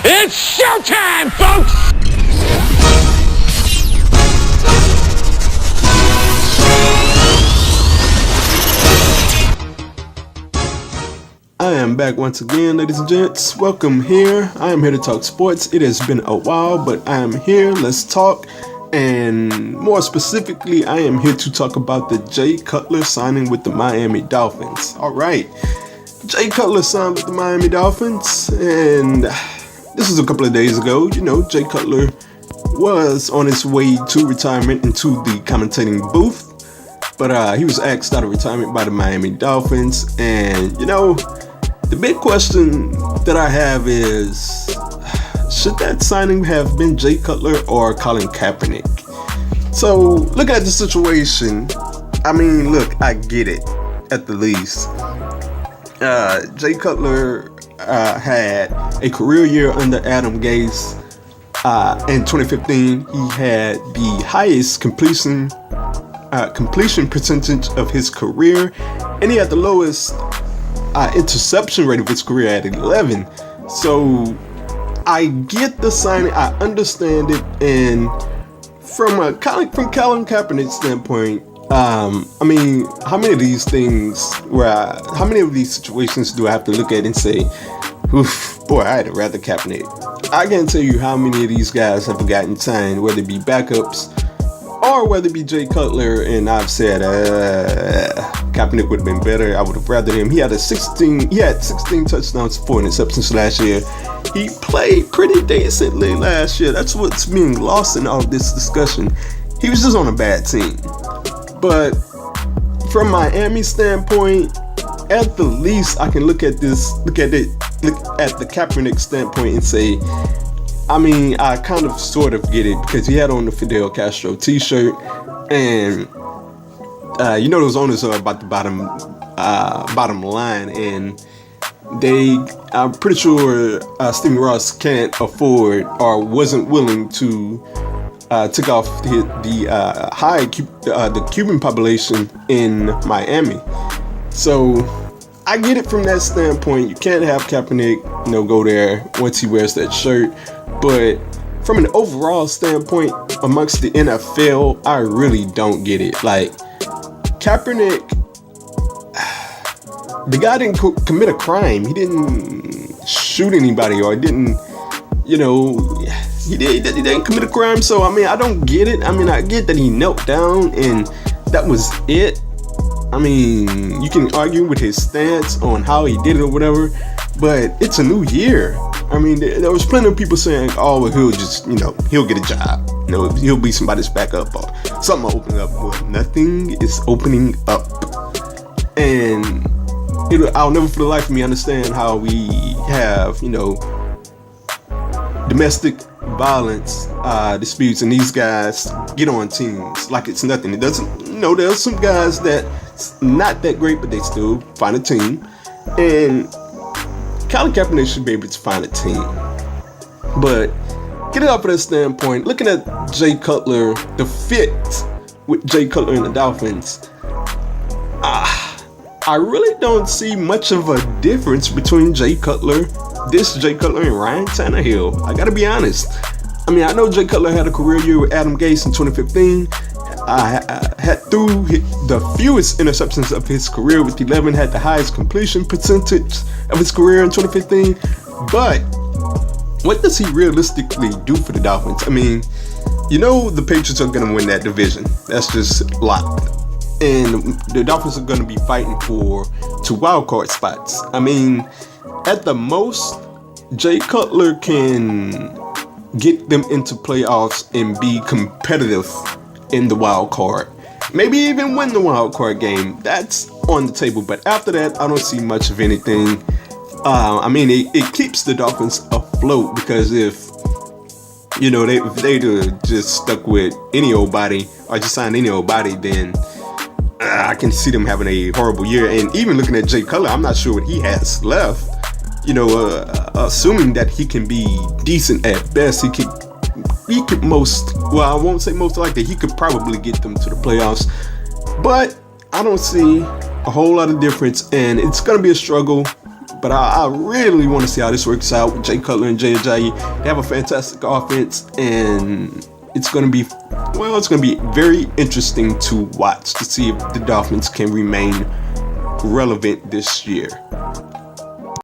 It's showtime, folks! I am back once again, ladies and gents. Welcome here. I am here to talk sports. It has been a while, but I am here. Let's talk. And more specifically, I am here to talk about the Jay Cutler signing with the Miami Dolphins. All right. Jay Cutler signed with the Miami Dolphins, and this is a couple of days ago. You know, Jay Cutler was on his way to retirement into the commentating booth, but he was asked out of retirement by the Miami Dolphins. And, you know, the big question that I have is, should that signing have been Jay Cutler or Colin Kaepernick? So, looking at the situation, I mean, look, I get it, at the least. Jay Cutler had a career year under Adam Gase. In 2015, he had the highest completion percentage of his career, and he had the lowest interception rate of his career at 11. So I get the signing, I understand it, and from Colin Kaepernick's standpoint, I mean, how many of these situations do I have to look at and say, oof, boy, I'd rather Kaepernick? I can't tell you how many of these guys have gotten signed, whether it be backups or whether it be Jay Cutler, and I've said Kaepernick would have been better. I would have rather him. He had 16 touchdowns, 4 interceptions last year. He played pretty decently last year. That's what's being lost in all of this discussion. He was just on a bad team. But from Miami's standpoint, at the least, I can look at the Kaepernick standpoint and say, I mean, I kind of sort of get it, because he had on the Fidel Castro t-shirt, and you know those owners are about the bottom line, and I'm pretty sure Stephen Ross can't afford or wasn't willing to take off the Cuban population in Miami. So I get it from that standpoint. You can't have Kaepernick, go there once he wears that shirt. But from an overall standpoint amongst the NFL, I really don't get it. Like, Kaepernick, the guy didn't commit a crime. He didn't shoot anybody, or didn't, he didn't commit a crime. So, I mean, I don't get it. I mean, I get that he knelt down and that was it. I mean, you can argue with his stance on how he did it or whatever, but it's a new year. I mean, there was plenty of people saying, oh, well, he'll just, he'll get a job. He'll be somebody's backup or something will open up. Well, nothing is opening up. And I'll never for the life of me understand how we have, domestic violence disputes, and these guys get on teams like it's nothing. It doesn't, there's some guys that's not that great, but they still find a team. And Colin Kaepernick should be able to find a team. But get it off of that standpoint, looking at Jay Cutler, the fit with Jay Cutler and the Dolphins, I really don't see much of a difference between Jay Cutler and Ryan Tannehill. I gotta be honest. I mean, I know Jay Cutler had a career year with Adam Gase in 2015. Had threw the fewest interceptions of his career with 11, had the highest completion percentage of his career in 2015. But what does he realistically do for the Dolphins? I mean, the Patriots are going to win that division. That's just locked. And the Dolphins are going to be fighting for 2 wildcard spots. I mean, at the most, Jay Cutler can get them into playoffs and be competitive in the wild card. Maybe even win the wild card game. That's on the table. But after that, I don't see much of anything. I mean, it keeps the Dolphins afloat, because if they'd just stuck with any old body or just signed any old body, then I can see them having a horrible year. And even looking at Jay Cutler, I'm not sure what he has left. Assuming that he can be decent at best, he could I won't say most likely, he could probably get them to the playoffs. But I don't see a whole lot of difference, and it's going to be a struggle But I really want to see how this works out with Jay Cutler and Jay. They have a fantastic offense, and it's going to be very interesting to watch to see if the Dolphins can remain relevant this year.